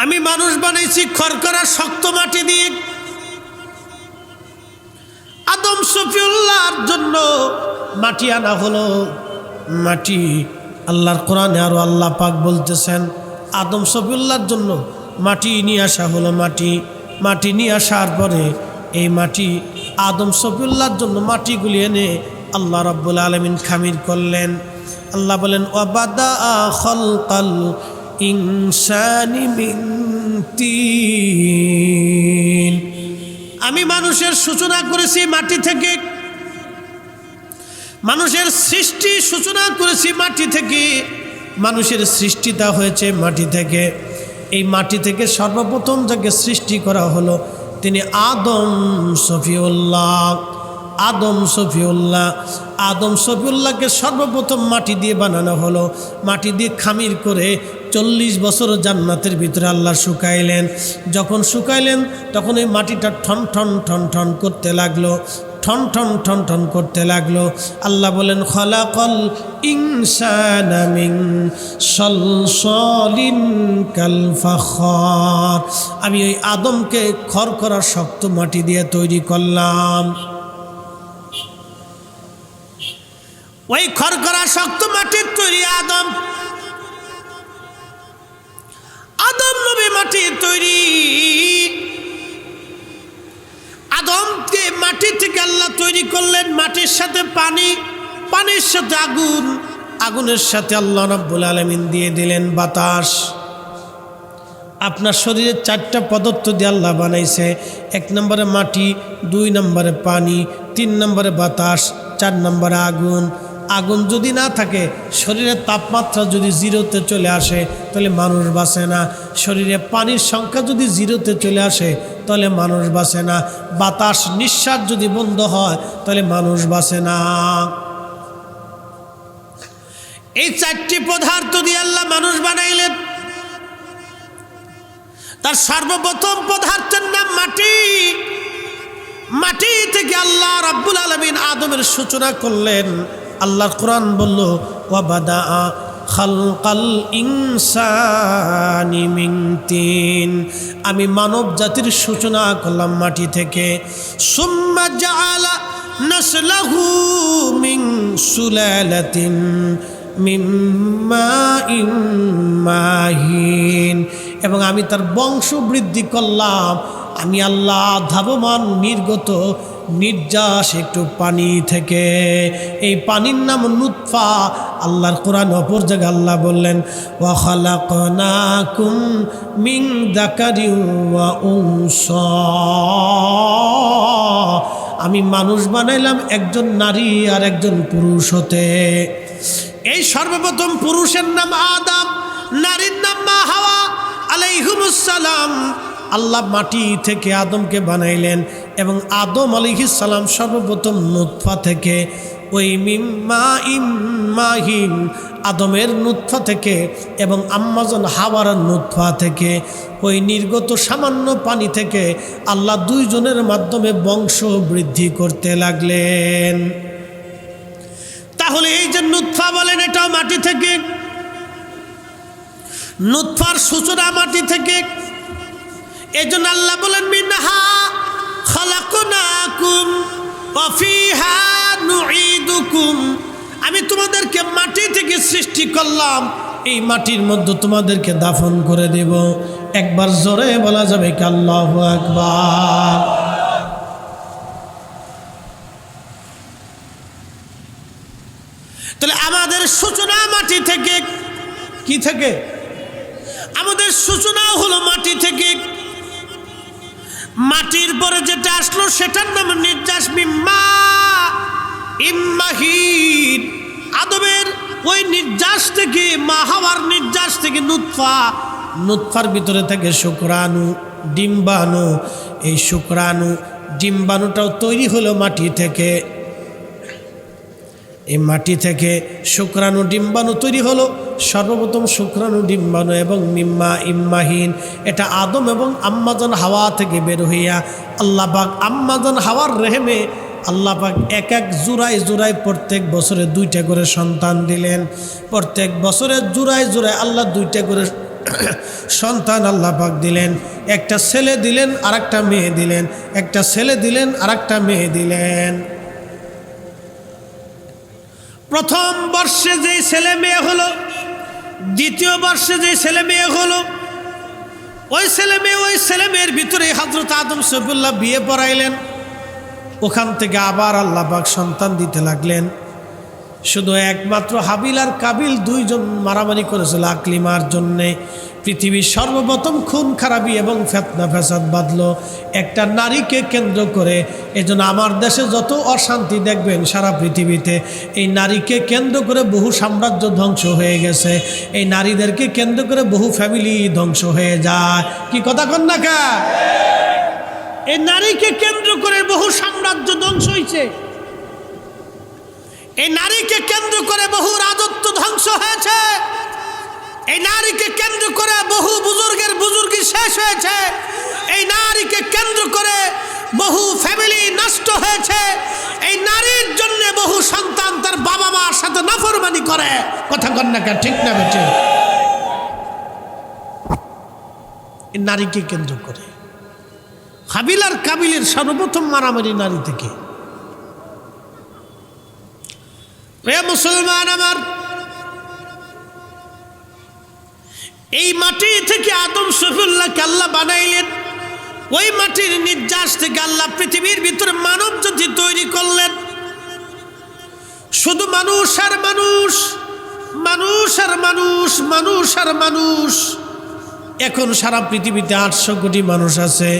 আমি মানুষ বানাইছি খড়কড়া শক্ত মাটি দিয়ে। আদম শফিউল্লাহর জন্য মাটি আনা হলো। মাটি আল্লাহর কোরআনে আরো আল্লাহ পাক বলতেছেন আদম শফিউল্লাহর জন্য মাটি নিয়ে আসা হলো। মাটি নিয়ে আসার পরে এই মাটি আদম শফিউল্লাহর জন্য মাটিগুলি এনে আল্লাহ রাব্বুল আলামিন খামির করলেন। আল্লাহ বলেন ওয়াবাদা খালকাল ইনসানি মিন তিন। আমি মানুষের সূচনা করেছি মাটি থেকে, মানুষের সৃষ্টি সূচনা করেছি মাটি থেকে। মানুষের সৃষ্টিটা হয়েছে মাটি থেকে। এই মাটি থেকে সর্বপ্রথম যাকে সৃষ্টি করা হলো তিনি আদম শফিউল্লাহ। আদম শফিউল্লাহকে সর্বপ্রথম মাটি দিয়ে বানানো হলো। মাটি দিয়ে খামির করে 40 বছর জান্নাতের ভিতরে আল্লাহ শুকাইলেন। যখন শুকাইলেন তখন এই মাটিটা ঠন ঠন ঠন ঠন করতে লাগলো, ঠন ঠন ঠন ঠন করতে লাগলো। আল্লাহ বলেন খলাকল ইনসানা মিন সলসলিন কাল ফাখর। আমি ওই আদমকে খড়খড়া শক্ত মাটি দিয়ে তৈরি করলাম। ওই খড়খড়া শক্ত মাটির তৈরি আদম নবী মাটির তৈরি। আদমকে মাটি থেকে আল্লাহ তৈরি করলেন। মাটির সাথে পানি, পানির সাথে আগুন, আগুনের সাথে আল্লাহ রাব্বুল আলামিন দিয়ে দিলেন বাতাস। আপনার শরীরে 4টা পদার্থ দিয়ে আল্লাহ বানাইছে। 1 নম্বরে মাটি, 2 নম্বরে পানি, 3 নম্বরে বাতাস, 4 নম্বরে আগুন। আগুন যদি না থাকে, শরীরের তাপমাত্রা যদি 0-তে চলে আসে তাহলে মানুষ বাঁচে না। শরীরে পানির সংখ্যা যদি 0-তে চলে আসে তাহলে মানুষ বাঁচে না। বাতাস নিঃশ্বাস যদি বন্ধ হয় তাহলে মানুষ বাঁচে না। এই 4টি পদার্থ দিয়ে আল্লাহ মানুষ বানাইলেন। তার সর্বপ্রথম পদার্থের নাম মাটি। মাটি থেকে আল্লাহ রাব্বুল আলামিন আদমের সূচনা করলেন। আল্লাহর কোরআন বলল ওয়াবাদা খালকাল ইনসানি মিন তিন। আমি মানব জাতির সূচনা করলাম মাটি থেকে। সুম্মা জাআলা নাসলাহু মিন সুলালাতিন মিন মাইন মাহিন। এবং আমি তার বংশ বৃদ্ধি করলাম। আমি আল্লাহ ধাবমান নির্গত নির্যাস একটু পানি থেকে। এই পানির নাম নুতফা। আল্লাহর কোরআন অপর জায়গায় আল্লাহ বললেন ওয়া খালাকনাকুম মিন যাকারিন ওয়া উনসা। আমি মানুষ বানাইলাম একজন নারী আর একজন পুরুষ হতে। এই সর্বপ্রথম পুরুষের নাম আদম, নারীর নাম মা হাওয়া আলাইহিমুস সালাম। আল্লাহ মাটি থেকে আদমকে বানাইলেন এবং আদম আলাইহিস সালাম সর্বপ্রথম নুতফা থেকে, ওই মিম্মা ইম্মাহিন আদমের নুতফা থেকে এবং আম্মাজন হাওয়ার নুতফা থেকে, ওই নির্গত সামান্য পানি থেকে আল্লাহ 2 জনের মাধ্যমে বংশ বৃদ্ধি করতে লাগলেন। তাহলে এই যে নুতফা বলেন এটাও মাটি থেকে। নুতফার সূচনা মাটি থেকে। এজন্য আল্লাহ বলেন মিনহা খালাকনাকুম ওয়া ফিহা নুঈদুকুম। আমি তোমাদেরকে মাটি থেকে সৃষ্টি করলাম, এই মাটির মধ্যে তোমাদেরকে দাফন করে দেব। একবার জোরে বলা যাবে কি আল্লাহু আকবার। তাহলে আমাদের সূচনা মাটি থেকে। কি থেকে? আমাদের সূচনা হলো মাটি থেকে। মাটির পরে যেটা আসলো সেটার নাম নির্যাস মিম্মা ইম্মাহিন। আদমের ওই নির্যাস থেকে, মা হাওয়ার নির্যাস থেকে নুতফা, নুতফার ভিতরে থেকে শুক্রাণু, ডিম্বাণু। এই শুক্রাণু ডিম্বাণুটাও তৈরি হলো মাটি থেকে। এই মাটি থেকে শুক্রাণু ডিম্বাণু তৈরি হলো। সর্বপ্রথম শুক্রাণু ডিম্বাণু এবং মিম্মা ইম্মাহিন এটা আদম এবং আম্মাজান হাওয়া থেকে বের হইয়া আল্লাহ পাক আম্মাজান হাওয়ার রেহেমে আল্লাহ পাক এক এক জোড়ায় জোড়ায় প্রত্যেক বছরে 2টা করে সন্তান দিলেন। প্রত্যেক বছরে জোড়ায় জোড়ায় আল্লাহ 2টা করে সন্তান আল্লাহ পাক দিলেন, একটা ছেলে দিলেন আর একটা মেয়ে দিলেন, একটা ছেলে দিলেন আর একটা মেয়ে দিলেন। প্রথম বর্ষে যে ছেলে মেয়ে হলো, দ্বিতীয় বর্ষে যে ছেলে মেয়ে হলো, ওই ছেলে মেয়ের ভিতরে হযরত আদম সফিউল্লাহ বিয়ে পড়াইলেন। ওখান থেকে আবার আল্লাহ পাক সন্তান দিতে লাগলেন। শুধু একমাত্র হাবিল আর কাবিল দুইজন মারামারি করেছিল আকলিমার জন্যে। পৃথিবীর সর্বপ্রথম খুন খারাপি এবং ফিতনা ফাসাদ বাঁধলো একটা নারীকে কেন্দ্র করে। এজন্য আমার দেশে যত অশান্তি দেখবেন সারা পৃথিবীতে, এই নারীকে কেন্দ্র করে বহু সাম্রাজ্য ধ্বংস হয়ে গেছে। এই নারীদেরকে কেন্দ্র করে বহু ফ্যামিলি ধ্বংস হয়ে যায়। কি কথা কন না কা? এই নারীকে কেন্দ্র করে বহু সাম্রাজ্য ধ্বংস হয়েছে। এই নারীকে কেন্দ্র করে বহু রাজত্ব ধ্বংস হয়েছে। এই নারীকে কেন্দ্র করে বহু বুজুর্গের বুজুর্গি শেষ হয়েছে। এই নারীকে কেন্দ্র করে বহু ফ্যামিলি নষ্ট হয়েছে। এই নারীর জন্য বহু সন্তান তার বাবা মার সাথে নাফরমানি করে। কথা কন না কা? ঠিক না বেটে? এই নারীকে কেন্দ্র করে হাবিল আর কাবিলের সর্বপ্রথম মারামারি নারী থেকে। মুসলমান আমার, এই মাটি থেকে আদম সফিউল্লাহকে আল্লাহ বানাইলেন। ওই মাটির নির্যাস থেকে আল্লাহ পৃথিবীর ভিতরে মানব জাতি তৈরি করলেন। শুধু মানুষ আর মানুষ, মানুষ আর মানুষ, মানুষ আর মানুষ। এখন সারা পৃথিবীতে 800 কোটি মানুষ আছে।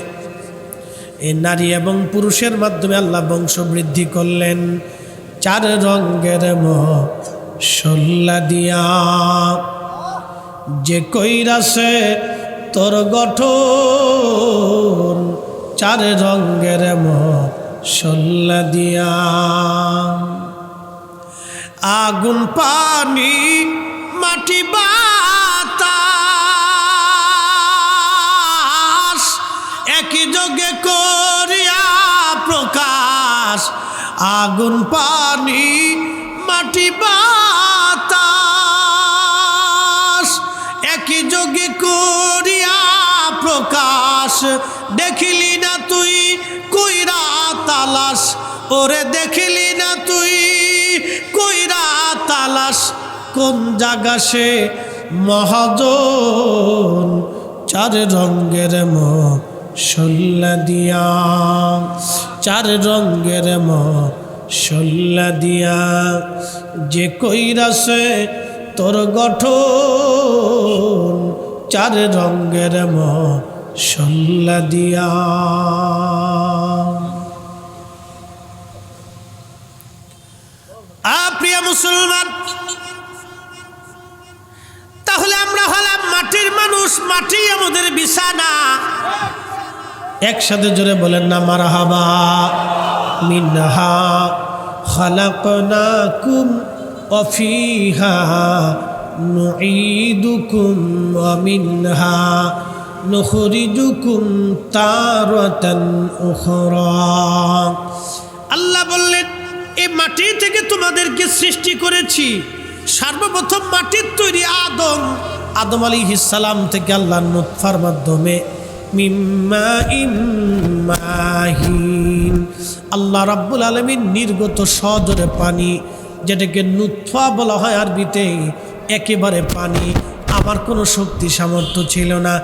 এই নারী এবং পুরুষের মাধ্যমে আল্লাহ বংশ বৃদ্ধি করলেন। 4 রঙের মশলা দিয়া যে কইরাছে তোর গঠন, 4 রঙের মশলা দিয়া। আগুন পানি মাটি বাতাস একই যোগে করিয়া প্রকাশ। আগুন পানি মাটি বাতাস একই যোগে করিয়া প্রকাশ। দেখিলি না তুই কইরা তালাশ, ওরে দেখিলি না তুই কইরা তালাশ। কোন জায়গা সে মহাজন, 4 রঙের মশলা দিয়া, 4 রঙের মশলা দিয়া যে কইরাছে তোর গঠন, 4 রঙের মশলা দিয়া। প্রিয় মুসলমান, তাহলে আমরা হলাম মাটির মানুষ, মাটি আমাদের বিছানা। একসাথে জোরে বলেন না মারহাবা। মিনহা খালাকনাকুম ওয়া ফিহা নুঈদুকুম ওয়া মিনহা নুখরিজুকুম তারাতান উখরা। আল্লাহ বললেন, এই মাটি থেকে তোমাদেরকে সৃষ্টি করেছি। সর্বপ্রথম মাটির তৈরি আদম, আদম আলাইহিস সালাম থেকে আল্লাহ নুতফার মাধ্যমে মিম্মা ইম্মাহিন, আল্লাহ রাব্বুল আলামিন নির্গত সজরে পানি, যেটাকে নুতফা বলা হয় আরবিতে, একেবারে পানি। আমার কোনো শক্তি সামর্থ্য ছিল না,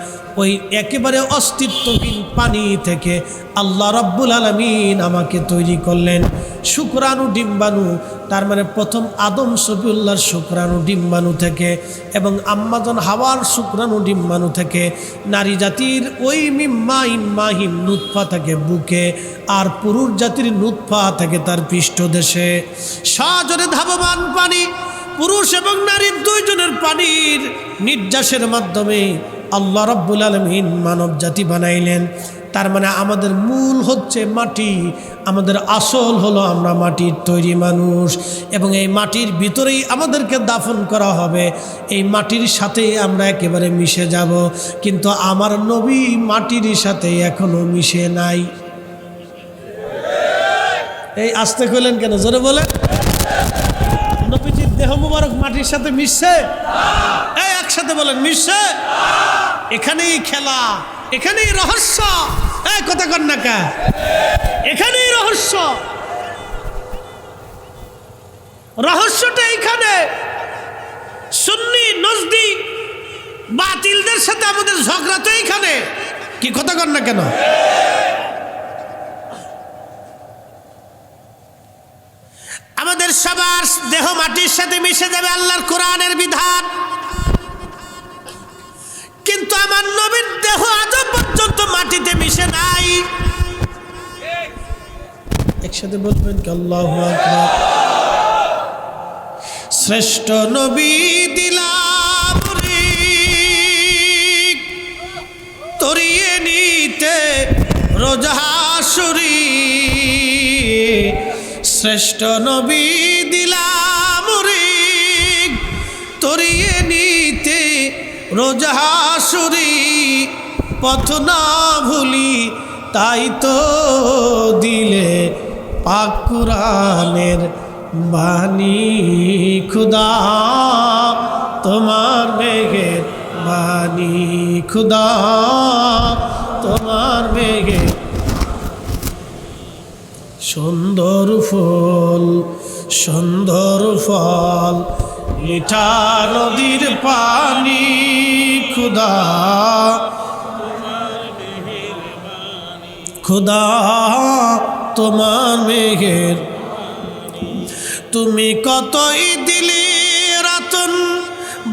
ওই একেবারে অস্তিত্বহীন পানি থেকে আল্লাহ রাব্বুল আলামিন আমাকে তৈরি করলেন। শুক্রাণু ডিম্বাণু, তার মানে প্রথম আদম সফিউল্লাহর শুক্রাণু ডিম্বাণু থেকে এবং আম্মাজন হাওয়ার শুক্রাণু ডিম্বাণু থেকে, নারী জাতির ওই মিম্মা ইম্মাহিম নুতফা থাকে বুকে, আর পুরুষ জাতির নুতফা থাকে তার পৃষ্ঠদেশে। সজরে ধাবমান পানি, পুরুষ এবং নারীর দুইজনের পানির নির্যাসের মাধ্যমে আল্লাহ রাব্বুল আলামিন মানব জাতি বানাইলেন। তার মানে আমাদের মূল হচ্ছে মাটি, আমাদের আসল হলো আমরা মাটির তৈরি মানুষ, এবং এই মাটির ভিতরেই আমাদেরকে দাফন করা হবে। এই মাটির সাথে আমরা একেবারে মিশে যাব, কিন্তু আমার নবী মাটির সাথে এখনো মিশে নাই। এই আসতে কইলেন কেন? জোরে বলেন। নবীজির দেহ মুবারক মাটির সাথে মিশছে? এই একসাথে বলেন, মিশছে? এখানেই খেলা, এখানেই রহস্য। এই কথা কন না কা, এখানেই রহস্য। রহস্যটা এইখানে। সুন্নি নজদি বাতিলদের সাথে আমাদের ঝগড়া তো এইখানে। কি কথা কন না কেন? আমাদের সবার দেহ মাটির সাথে মিশে যাবে, আল্লাহর কোরআনের বিধান। কিন্তু আমার নবীর দেহ আজ পর্যন্ত মাটিতে মিশে নাই। একসাথে বলবেন কি আল্লাহু আকবার। শ্রেষ্ঠ নবী দিলাম তরিয়ে নিতে রোজাহাসুরি। শ্রেষ্ঠ নবী দিলাম তরিয়ে নিতে রোজাহাসুরি। পথ না ভুলি তাই তো দিলে পাক কুরআনের বাণী। খুদা তোমার মেঘের বাণী, খুদা তোমার মেঘের। সুন্দর ফুল সুন্দর ফল মিঠা নদীর পানি। খুদা খুদা তোমার মেঘের। তুমি কতই দিলি রতন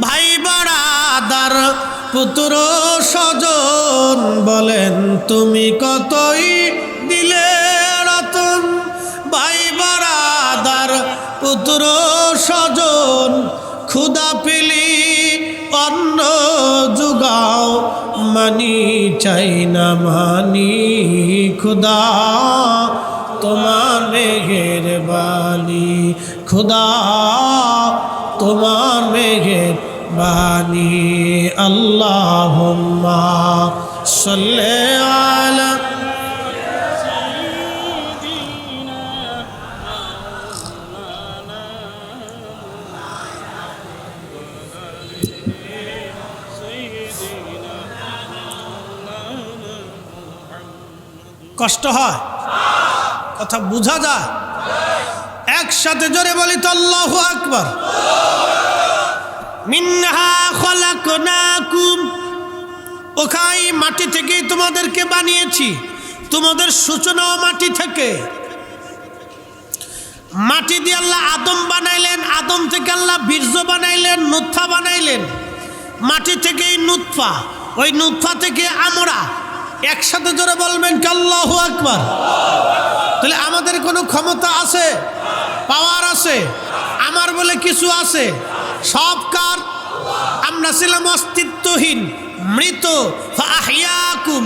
ভাই বাড়াদার পুত্র স্বজন বলেন। তুমি কতই দিলে রতন ভাই বাড়াদার পুত্র স্বজন। ক্ষুধা পেলি অন্ন জুগাও মানি চাই না মানি। খুদা তোমার মেঘের বাণী, খুদা তোমার মেঘের বাণী। আল্লাহুম্মা সাল্লি আলা। কষ্ট হয়, কথা বোঝা যায়? একসাথে জোরে বলি তো আল্লাহু আকবার। মিনহা খলাকনাকুম, ওখাই মাটি থেকেই তোমাদেরকে বানিয়েছি। তোমাদের সূচনাও মাটি থেকে। মাটি দিয়ে আল্লাহ আদম বানাইলেন, আদম থেকে আল্লাহ বীর্য বানাইলেন, নুতফা বানাইলেন। মাটি থেকেই নুতফা, ওই নুতফা থেকে আমরা। একসাথে জোরে বলবেন কি আল্লাহু আকবার। তাহলে আমাদের কোনো ক্ষমতা আছে, পাওয়ার আছে, আমার বলে কিছু আছে? সব কার? আমরা ছিলাম অস্তিত্বহীন, মৃত। ফাআহইয়াকুম,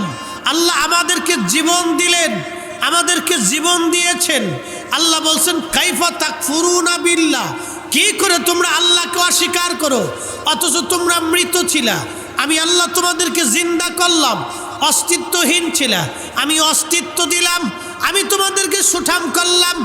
আল্লাহ আমাদেরকে জীবন দিলেন, আমাদেরকে জীবন দিয়েছেন। আল্লাহ বলছেন কাইফা তাকফুরুনা বিল্লাহ, কি করে তোমরা আল্লাহকে অস্বীকার করো অথচ তোমরা মৃত ছিলা। আমি আল্লাহ তোমাদেরকে জিন্দা করলাম, অস্তিত্বহীন ছিলা, আমি অস্তিত্ব দিলাম, আমি তোমাদেরকে সুঠাম করলাম।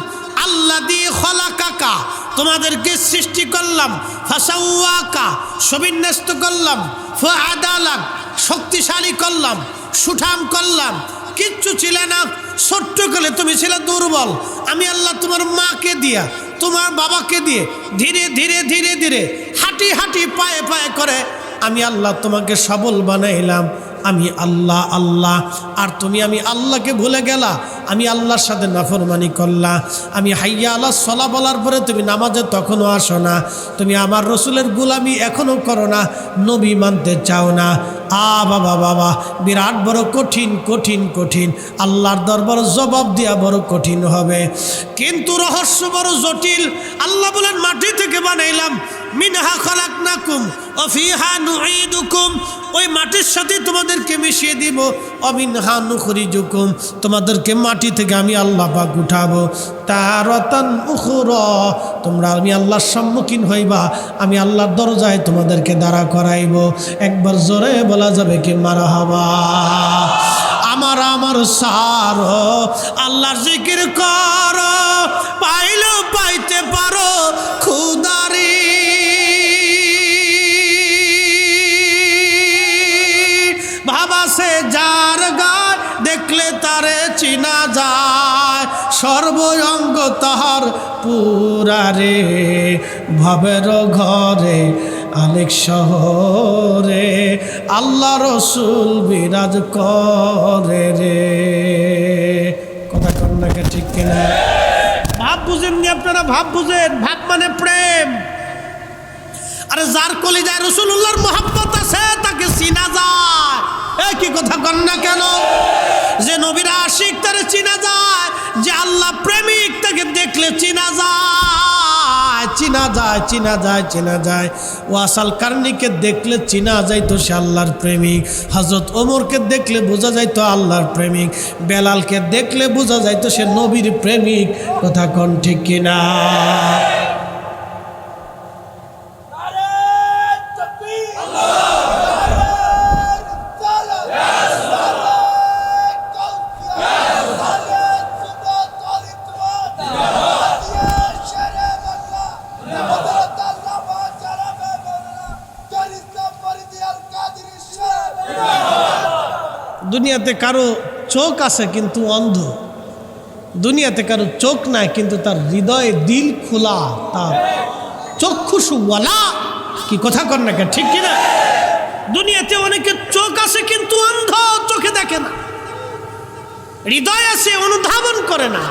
আল্লাহ দিয়ে খলাকাকা, তোমাদেরকে সৃষ্টি করলাম। ফাসাওয়াকা, সুবিন্যস্ত করলাম। ফাআদালাক, শক্তিশালী করলাম, সুঠাম করলাম। কিচ্ছু ছিল না, ছোট্ট কালে তুমি ছিলে দুর্বল। আমি আল্লাহ তোমার মাকে দিয়া, তোমার বাবাকে দিয়ে ধীরে ধীরে ধীরে ধীরে হাঁটি হাঁটি পায়ে পায়ে করে আমি আল্লাহ তোমাকে সবল বানাইলাম। আমি আল্লাহ আল্লাহ, আর তুমি আমি আল্লাহকে ভুলে গেলা, আমি আল্লাহর সাথে নাফরমানি করলা। আমি হাইয়া আল্লাহ সলা বলার পরে তুমি নামাজে তখনও আসো না, তুমি আমার রসুলের গোলামি এখনও করো না, নবী মানতে চাও না। বাবা বাবা, বিরাট বড় কঠিন কঠিন কঠিন, আল্লাহর দরবার জবাব দেওয়া বড় কঠিন হবে। কিন্তু রহস্য বড় জটিল। আল্লাহ বলেন মাটি থেকে বানাইলাম, মিনহা খালাকনাকুম ওয়া ফিহা নুঈদুকুম, ওই মাটির সাথে তোমাদেরকে মিশিয়ে দিব। অমিনহা নুখরিজুকুম, তোমাদেরকে মাটি থেকে আমি আল্লাহ পাক উঠাবো। তারাতান উখরা, তোমরা আমি আল্লাহর সম্মুখীন হইবা, আমি আল্লাহর দরজায় তোমাদেরকে দাঁড়া করাইব। একবার জোরে বলা যাবে কি মারহাবা। আমার সারো আল্লাহর জিকির করো, পাইলেও পাইতে পারো খুদারি যার গায় দেখলে তারে চিনা যায় সর্বঙ্গ তাহার পুরারে ভবের ঘরে আলেক শহরে আল্লাহ রসুল বিরাজ করে রে। কথা কন্যাকে ঠিক কিনা? ভাব বুঝেননি আপনারা? ভাব বুঝেন? ভাব মানে প্রেম। আরে যার কলিজায় রাসূলুল্লাহর মহব্বত আছে তাকে চিনা যায়। এই কি কথা কন না কেন? যে নবীর আশিক তারে চিনা যায়, যে আল্লাহ প্রেমিক তাকে দেখলে চিনা যায়, চিনা যায়, চিনা যায়, চিনা যায়। ওয়াসাল কারনিকে দেখলে চিনা যায় তো সে আল্লাহর প্রেমিক। হযরত ওমরকে দেখলে বোঝা যায় তো আল্লাহর প্রেমিক। বেলালকে দেখলে বোঝা যায় তো সে নবীর প্রেমিক। কথা কন ঠিক কিনা? দুনিয়াতে কারো চোখ আছে কিন্তু অন্ধ, দুনিয়াতে কারো চোখ নাই কিন্তু তার হৃদয়ে দিল খোলা, তার চক্ষুষওয়ালা। কি কথা কর না কেন? ঠিক কিনা? দুনিয়াতে অনেকের চোখ আছে কিন্তু অন্ধ, চোখে দেখে না, হৃদয় আছে অনুধাবন করে না।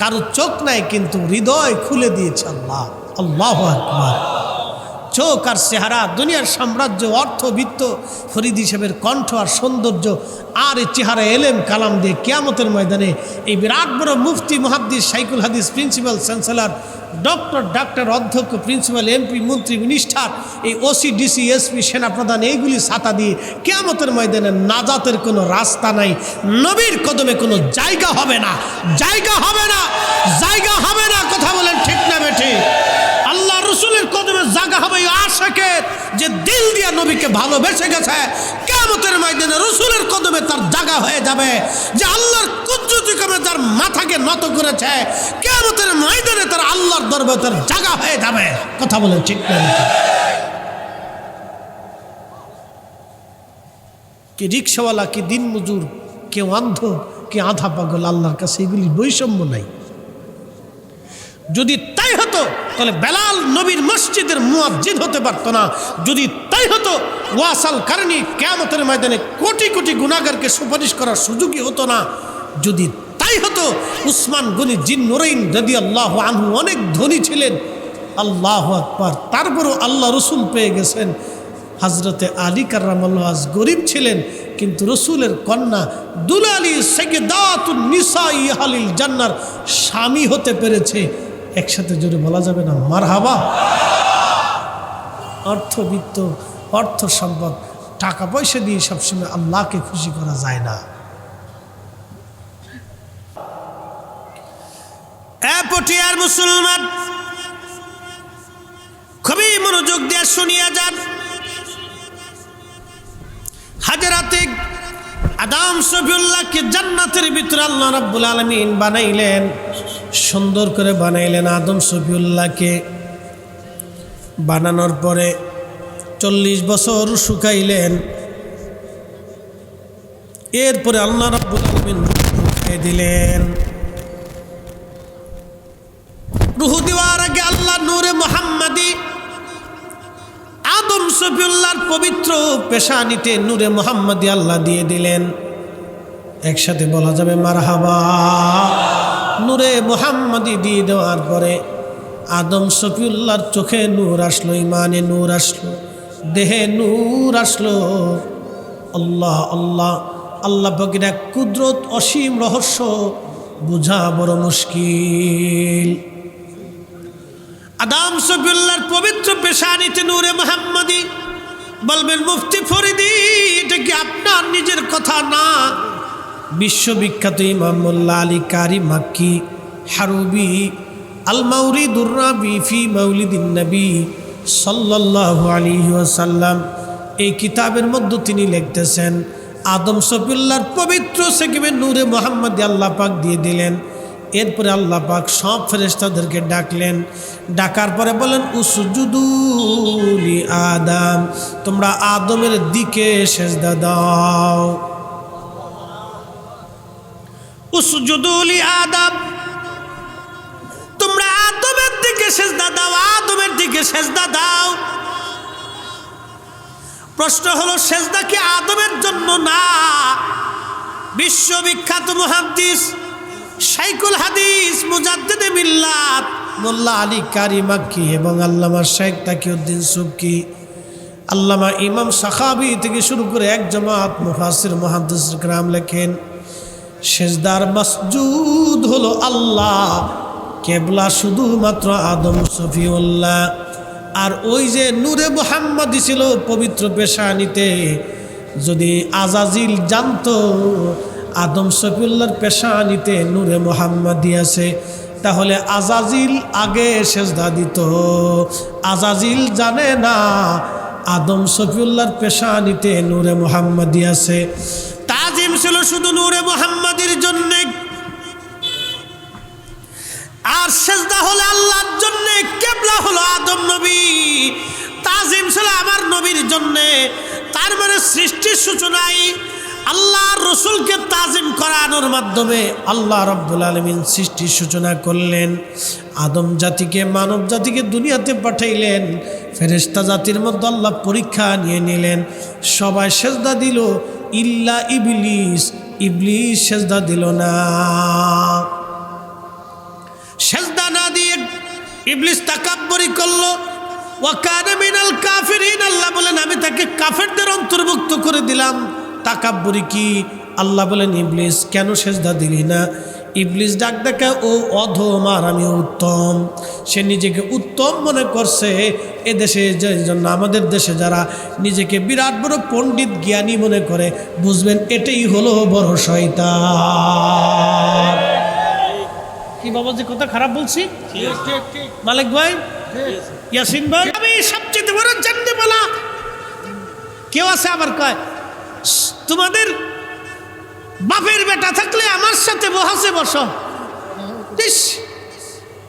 কারো চোখ নাই কিন্তু হৃদয় খুলে দিয়েছে আল্লাহ। আল্লাহু আকবার। চোখ আর চেহারা, দুনিয়ার সাম্রাজ্য, অর্থবিত্ত, ফরিদ হিসেবের কণ্ঠ আর সৌন্দর্য, আর এই চেহারা এলেম কালাম দিয়ে কিয়ামতের ময়দানে এই বিরাট বড় মুফতি, মুহাদ্দিস, শাইখুল হাদিস, প্রিন্সিপাল, চ্যান্সেলর, ডাক্তার, অধ্যক্ষ, প্রিন্সিপাল, এমপি, মন্ত্রী, মিনিস্টার, এই ওসি, ডিসি, এসপি, সেনাপ্রধান, এইগুলি ছাতা দিয়ে কিয়ামতের ময়দানে নাজাতের কোনো রাস্তা নাই। নবীর কদমে কোনো জায়গা হবে না, জায়গা হবে না, জায়গা হবে না। কথা বলেন ঠিক না বেঠিক? আল্লাহ রসুলের কদমে জায়গা হবে আশিকের, যে দিল দিয়ে নবীকে ভালোবেসে গেছে। কিয়ামতের ময়দানে রসুলের কদমে তার জায়গা হয়ে যাবে। যে আল্লাহর কুদরতি কামে যার মাথাকে নত করেছে, কিয়ামতের ময়দানে তার আল্লাহর দরবারে তার জায়গা হয়ে যাবে। কথা বলেন ঠিক না? কি রিক্সাওয়ালা, কি দিন মজুর, কেউ অন্ধ, কে আধা পাগল, আল্লাহর কাছে এগুলি বৈষম্য নাই। যদি তাই হতো তাহলে বেলাল নবীর মসজিদের মুয়াজ্জিন হতে পারতো না। যদি তাই হতো ওয়াসাল কারনি কিয়ামতের ময়দানে কোটি কোটি গুনাহগারকে সুপারিশ করার সুযোগই হতো না। যদি তাই হতো উসমান গনি জিন নুরাইন রাদিয়াল্লাহু আনহু অনেক ধনী ছিলেন। আল্লাহু আকবার। তারপরও আল্লাহ রসুল পেয়ে গেছেন। হজরতে আলী কাররামাল্লাহু ওয়াজ গরিব ছিলেন কিন্তু রসুলের কন্যা দুলালী সাইয়্যিদাতুন নিসাই আহলিল জান্নার স্বামী হতে পেরেছে। একসাথে জোরে বলা যাবে না মারহাবা? অর্থবিত্ত, অর্থ সম্পদ, টাকা পয়সা দিয়ে সবসময় আল্লাহকে খুশি করা যায় না। পটিয়ার মুসলমান, খুবই মনোযোগ দিয়ে শুনিয়া যান। হাজরাতে আদম সফিউল্লাহকে জান্নাতের ভিতরে আল্লাহ রাব্বুল আলামিন বানাইলেন, সুন্দর করে বানাইলেন। আদম সফিউল্লাহকে বানানোর পরে 40 বছর শুকাইলেন। এরপরে আল্লাহ রাব্বুল আলামিন রূহ দিয়ে দিলেন। রূহ দেওয়ার আগে আল্লাহ নূরে মুহাম্মাদি আদম সফিউল্লাহর পবিত্র পেশানিতে নূরে মুহাম্মাদি আল্লাহ দিয়ে দিলেন। একসাথে বলা যাবে মারহাবা। নূরে মুহাম্মাদি দিয়ে দেওয়ার পরে আদম সফিউল্লাহর চোখে নূর আসলো, ইমানে নূর আসলো, দেহে নূর আসলো। আল্লাহ আল্লাহ আল্লাহ পাকের এক কুদরত, অসীম রহস্য বোঝা বড় মুশকিল। আদম সফিউল্লাহর পবিত্র পেশানিতে নূরে মুহাম্মাদি। বলবেন মুফতি ফরিদি এটা কি আপনার নিজের কথা না? বিশ্ববিখ্যাত ইমাম মোল্লা আলী কারি মাক্কি হারুবি আল মাউরিদুর রাবি ফি মাউলিদিন নবী সাল্লাল্লাহু আলাইহি ওয়াসাল্লাম এই কিতাবের মধ্যে তিনি লিখতেছেন আদম সফিউল্লাহর পবিত্র সেকেবে নূরে মুহাম্মাদি আল্লাহ পাক দিয়ে দিলেন। এরপরে আল্লাহ পাক সব ফেরেশতাদেরকে ডাকলেন। ডাকার পরে বলেন উসজুদু লি আদম, তোমরা আদমের দিকে সেজদা দাও। উসজুদু লি আদম, তোমরা আদমের দিকে সেজদা দাও, আদমের দিকে সেজদা দাও। প্রশ্ন হলো সেজদা কি আদমের জন্য না? বিশ্ববিখ্যাত মুহাদ্দিস শাইখুল হাদিস মুজাদ্দিদে মিল্লাত মোল্লা আলী কারি মাক্কি এবং আল্লামা শেখ তাকিউদ্দিন সুবকি, আল্লামা ইমাম সাখাবি থেকে শুরু করে এক জামাত মুফাসসির মুহাদ্দিস کرام লেখেন সেজদার মাসজুদ হলো আল্লাহ, কেবলা শুধুমাত্র আদম সফিউল্লাহ। আর ওই যে নূরে মুহাম্মাদি ছিল পবিত্র পেশানিতে, যদি আজাজিল জানতো আদম সফিউল্লাহর পেশানিতে নূরে মুহাম্মাদি আছে, তাহলে আজাজিল আগে সেজদা দিত। আজাজিল জানে না আদম সফিউল্লাহর পেশানিতে নূরে মুহাম্মাদি আছে। তাজিম ছিল শুধু নূরে মুহাম্মাদির জন্য, আর সেজদা হলো আল্লাহর জন্য, কিবলা হলো আদম নবী। তাজিম ছিল আমার নবীর জন্য। তার মানে সৃষ্টির সূচনায় আল্লাহর রসুলকে তাজিম করানোর মাধ্যমে আল্লাহ রাব্বুল আলামিন সৃষ্টির সূচনা করলেন। আদম জাতিকে, মানব জাতিকে দুনিয়াতে পাঠাইলেন। ফেরেশতা জাতির মধ্যে আল্লাহ পরীক্ষা নিয়ে নিলেন। সবাই সেজদা দিল ইল্লা ইবলিস, ইবলিস সেজদা দিল না। সেজদা না দিয়ে ইবলিস তাকাব্বুরি করলো। ওয়া কানা মিনাল কাফিরিন, আল্লাহ বলেন আমি তাকে কাফেরদের অন্তর্ভুক্ত করে দিলাম। তাকাব্বুরি কি? আল্লাহ বলেন ইবলিস কেন সেজদা দিলি না? ইবলিস ডাক ডাকা ও অধম আর আমি উত্তম। সে নিজেকে উত্তম মনে করছে। এদেশে জন্য আমাদের দেশে যারা নিজেকে বিরাট বড় পণ্ডিত জ্ঞানী মনে করে, বুঝবেন এটাই হলো বড় শয়তান। কি বাবাজি কথা খারাপ বলছি? মালিক ভাই, ইয়াসিন ভাই, আমি সবচেয়ে বড় জানতে বলা কেউ আছে আবার কয় তোমাদের বাপের বেটা থাকলে আমার সাথে বহাসে বসো।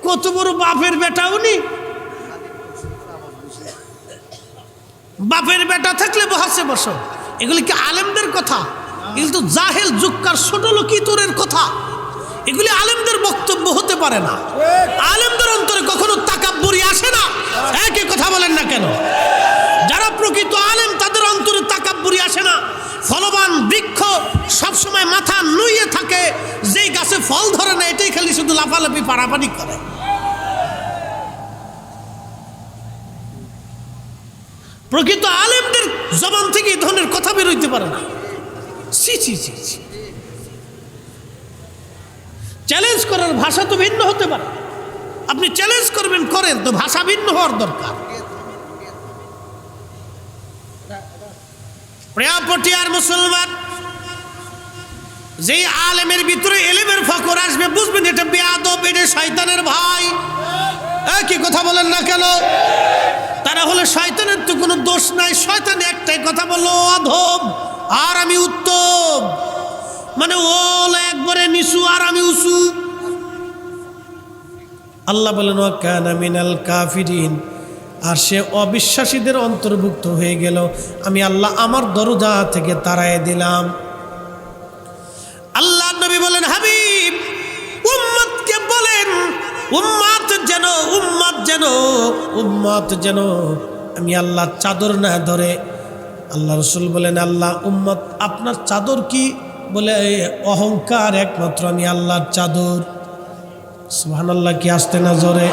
কত বড় বাপের বেটা উনি! বাপের বেটা থাকলে বহাসে বসো, এগুলি কি আলেমদের কথা? এগুলি তো জাহেল জুক্কার ছোট লোকি তোরের কথা। এগুলি আলেমদের বক্তব্য হতে পারে না। আলেমদের অন্তরে কখনো তাকাব্বুরি আসে না। একই কথা বলেন না কেন? যারা প্রকৃত আলেম তাদের অন্তরে তাকাব্বুরি আসে না। ফলবান বৃক্ষ সবসময় মাথা নুইয়ে থাকে, যেই গাছে ফল ধরে না এটাই খালি শুধু লাফালাফি পাড়াপাড়ি করে। প্রকৃত আলেমদের জবান থেকে এই ধরনের কথা বেরোইতে পারে না। ছি ছি ছি ছি। চ্যালেঞ্জ করার ভাষা তো ভিন্ন হতে পারে। আপনি চ্যালেঞ্জ করবেন, করেন, তো ভাষা ভিন্ন হওয়ার দরকার। প্রিয়পটিয়ার মুসলমান, যেই আলেমের ভিতরে এলেমের ফকর আসবে, বুঝবেন এটা বেয়াদব, এটা শয়তানের ভাই। কি কথা বলেন না কেন? তারা হলে শয়তানের তো কোনো দোষ নাই। শয়তান একটাই কথা বললো, অধম আর আমি উত্তম। মানে ওল একবারে নিচু আর আমি উঁচু। আল্লাহ বলেন ওয়া কানা মিনাল কাফিরিন, আর সে অবিশ্বাসীদের অন্তর্ভুক্ত হয়ে গেল। আমি আল্লাহ আমার দরজা থেকে তাড়ায় দিলাম। আল্লাহ নবী বলেন হাবিব উম্মতকে বলেন, উম্মত যেন আমি আল্লাহ চাদর না ধরে। আল্লাহ রসুল বলেন আল্লাহ উম্মত আপনার চাদর কি? বলে অহংকার, একমাত্র আমি আল্লাহর চাদর। সুবহানাল্লাহ, কি আসতে না জোরে?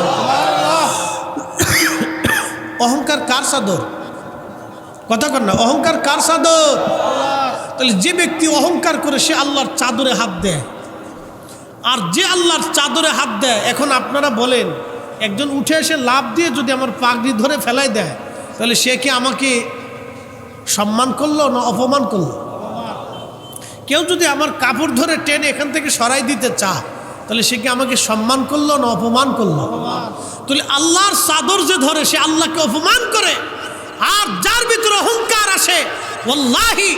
অহংকার কার চাদর? কথা কর না, অহংকার কার চাদর? তাহলে যে ব্যক্তি অহংকার করে সে আল্লাহর চাদরে হাত দেয়। আর যে আল্লাহর চাদরে হাত দেয়, এখন আপনারা বলেন একজন উঠে এসে লাভ দিয়ে যদি আমার পাগড়ি ধরে ফেলাই দেয়, তাহলে সে কি আমাকে সম্মান করলো না অপমান করলো? কেউ যদি আমার কাপড় ধরে টেনে এখান থেকে সরাই দিতে চায়, তাহলে সে কি আমাকে সম্মান করলো না অপমান করলো? তাহলে আল্লাহর চাদর যে ধরে সে আল্লাহকে অপমান করে। আর যার ভিতরে অহংকার আসে, ওয়াল্লাহি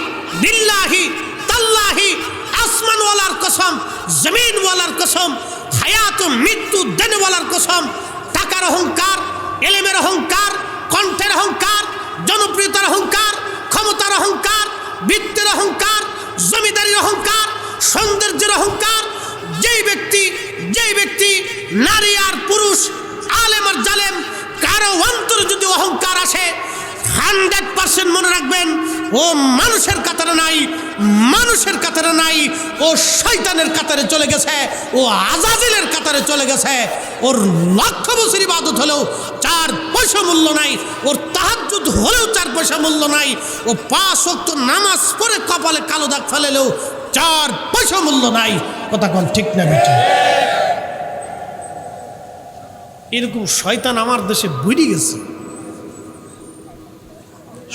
বিল্লাহি তাল্লাহি, আসমানওয়ালার কসম, জমিনওয়ালার কসম, হায়াত ও মৃত্যু দেনওয়ালার কসম, টাকার অহংকার, এলেমের অহংকার, কণ্ঠের অহংকার, জনপ্রিয়তার অহংকার, ক্ষমতার অহংকার, বৃত্তের অহংকার, জমিদারির অহংকার, সৌন্দর্যের অহংকার, কারো অন্তরে যদি অহংকার আসে 100% মনে রাখবেন ও মানুষের কাতারে নাই, মানুষের কাতারে নাই, ও শয়তানের কাতারে চলে গেছে, ও আজাজিলের কাতারে চলে গেছে। ওর লক্ষ বছর ইবাদত হলেও 4 পয়সা মূল্য নাই, ওর তাহাজ্জুদ হলেও 4 পয়সা মূল্য নাই, ও 5 ওয়াক্ত নামাজ পড়ে কপালে কালো দাগ ফেলেলেও 4 পয়সা মূল্য নাই। কথা কোন ঠিক না বেটা? এরকম শয়তান আমার দেশে বুড়ি গেছে,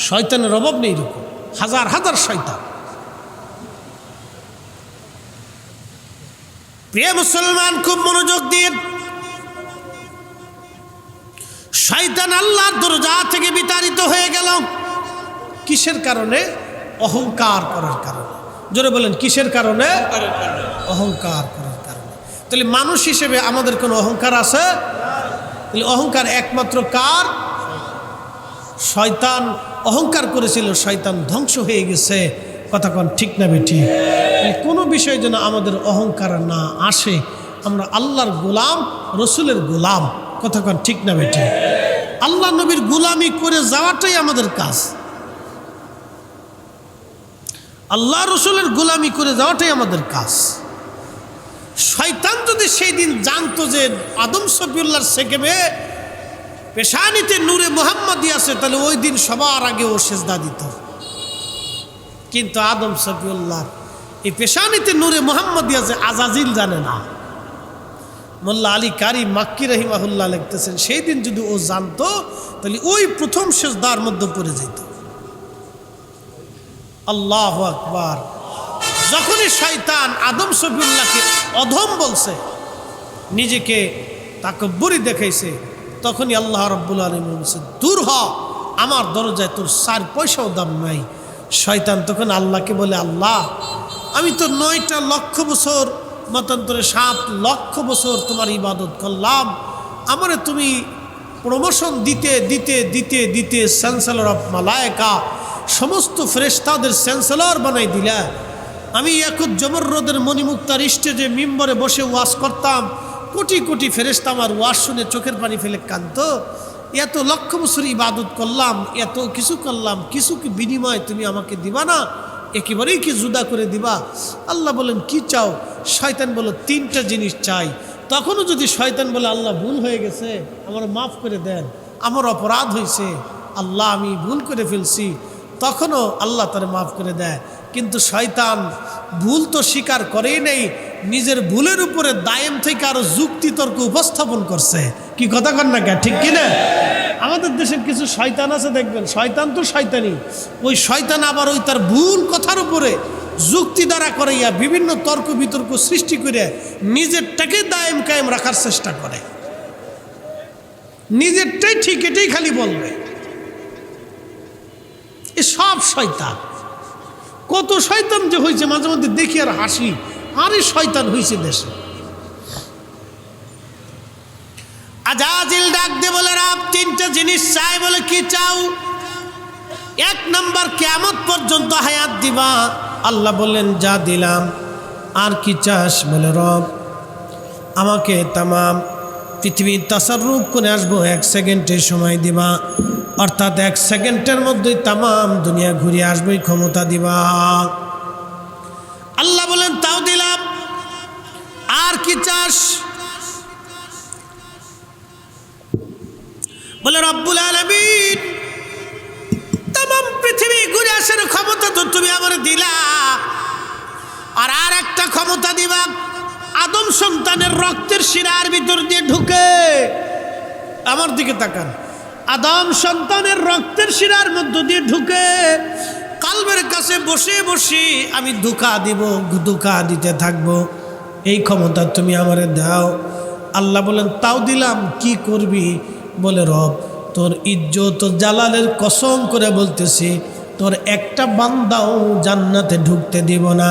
শয়তানের অভাব নেই, এরকম হাজার হাজার শয়তান। প্রিয় মুসলমান, খুব মনোযোগ দিয়ে, শয়তান আল্লাহর দরজা থেকে বিতাড়িত হয়ে গেল কিসের কারণে? অহংকার করার কারণে। জোরে বলেন, কিসের কারণে? অহংকার করার কারণে। তাহলে মানুষ হিসেবে আমাদের কোনো অহংকার আছে? তাহলে অহংকার একমাত্র কার? শয়তান অহংকার করেছিল, শয়তান ধ্বংস হয়ে গেছে। কথা কোন ঠিক না বেটি? কোনো বিষয় যেন আমাদের অহংকার না আসে। আমরা আল্লাহর গোলাম, রসুলের গোলাম। কথা কোন ঠিক না বেটি? আল্লাহ নবীর গোলামি করে যাওয়াটাই আমাদের কাজ, আল্লাহ রসুলের গোলামি করে যাওয়াটাই আমাদের কাজ। শয়তান যদি সেই দিন জানতো যে আদম সফিউল্লাহর সেকেবে পেশানিতে নূরে মুহাম্মাদি আছে, তাহলে ওই দিন সবার আগে ও সেজদা দিত। কিন্তু আদম সফিউল্লাহ এই পেশানিতে নূরে মুহাম্মাদি আছে আজাজিল জানে না। মোল্লা আলী কারি মাক্কি রহিমাহুল্লাহ লিখতেছেন, সেই দিন যদি ও জানতো তাহলে ওই প্রথম সেজদার মধ্যে পড়ে যেত। আল্লাহু আকবার। যখনই শয়তান আদম সফিউল্লাহকে অধম বলছে, নিজেকে তাকব্বুরি দেখাইছে, তখনই আল্লাহ রাব্বুল আলামিন বলছে, দূর হ, আমার দরজায় তোর 4 পয়সাও দাম নাই। শয়তান তখন আল্লাহকে বলে, আল্লাহ আমি তো 9টা লক্ষ বছর মতান্তরে 7 লক্ষ বছর তোমার ইবাদত করলাম, আমারে তুমি প্রমোশন দিতে দিতে দিতে দিতে চ্যান্সেলর অফ মালায়েকা, সমস্ত ফেরেশতাদের চ্যান্সেলর বানাই দিলা। আমি ইয়াকুত জমররদের মণিমুক্তার স্টেজে মিম্বরে বসে ওয়াজ করতাম, কোটি কোটি ফেরেশতা আমার ওয়াজ শুনে চোখের পানি ফেলে কাঁদতো। এত লক্ষ বছর ইবাদত করলাম, এত কিছু করলাম, কিছু কি বিনিময় তুমি আমাকে দিবা না? একেবারেই কি জুদা করে দিবা? আল্লাহ বলেন, কি চাও? শয়তান বলো, 3টা জিনিস চাই। তখনও যদি শয়তান বলে, আল্লাহ ভুল হয়ে গেছে, আমার মাফ করে দেন, আমার অপরাধ হয়েছে, আল্লাহ আমি ভুল করে ফেলছি, তখনও আল্লাহ তারে মাফ করে দেয়। কিন্তু শয়তান ভুল তো স্বীকার করেই নেই, নিজের ভুলের উপরে দায়েম থেকে আরো যুক্তি তর্ক উপস্থাপন করছে। কি কথা কন না কে? ঠিক কিনা? আমাদের দেশের কিছু শয়তান আছে, দেখবেন শয়তান তো শয়তানি, ওই শয়তান আবার ওই তার ভুল কথার উপরে যুক্তি দ্বারা করাইয়া বিভিন্ন তর্ক বিতর্ক সৃষ্টি করে নিজেরটাকে দায়েম কায়েম রাখার চেষ্টা করে, নিজেরটাই ঠিক, এটাই খালি বলবে। এ সব শয়তান। কত শয়তান যে হয়েছে মাঝে মধ্যে দেখি আর হাসি, আরে শয়তান হয়েছে দেশে। আজাজিল ডাক দে বলে, রাব 3টা জিনিস চাই। বলে, কি চাও? 1 নাম্বার, কিয়ামত পর্যন্ত হায়াত দিবা। আল্লাহ বললেন, যা দিলাম। আর কি চাস? বলে, রব আমাকে তামাম পৃথিবীর তাসাররুফ করে আসবো, 1 সেকেন্ডের সময় দিবা, অর্থাৎ 1 সেকেন্ডের মধ্যেই তামাম দুনিয়া ঘুরে আসবে, ক্ষমতা দিবা। আল্লাহ বলেন, তাও দিলাম। আর কি চাস? বলে, রব্বুল আলামিন তামাম পৃথিবী ঘুরে আসার ক্ষমতা তো তুমি আমার দিলা, আর একটা ক্ষমতা দিবা, আদম সন্তানের রক্তের শিরার ভিতর দিয়ে ঢুকে, আমার দিকে তাকান, আদম সন্তানের রক্তের শিরার মধ্য দিয়ে ঢুকে কালবের কাছে বসে বসে আমি ধোঁকা দিব, ধোঁকা দিতে থাকবো, এই ক্ষমতা তুমি আমারে দাও। আল্লাহ বলেন, তাও দিলাম। কি করবি? বলে, রব তোর ইজ্জত জালালের কসম করে বলতেছি, তোর একটা বান্দাও জান্নাতে ঢুকতে দিব না,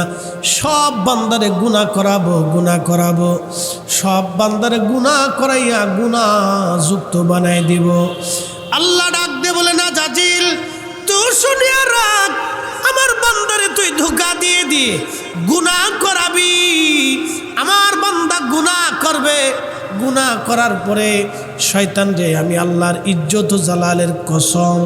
সব বান্দারে গুনাহ করাবো, গুনাহ করাবো, সব বান্দারে গুনাহ করাইয়া গুনাহ যুক্ত বানাই দিব। আল্লাহ ডাক দে বলে, না জাজিল, তুই শুনিয়া রাখ, আমার বান্দারে তুই ধোঁকা দিয়ে দিয়ে গুনাহ করাবি। আমার বান্দা গুনাহ করবে, গুনাহ করার পরে শয়তান রে, আমি আল্লাহর ইজ্জত ও জালালের কসম,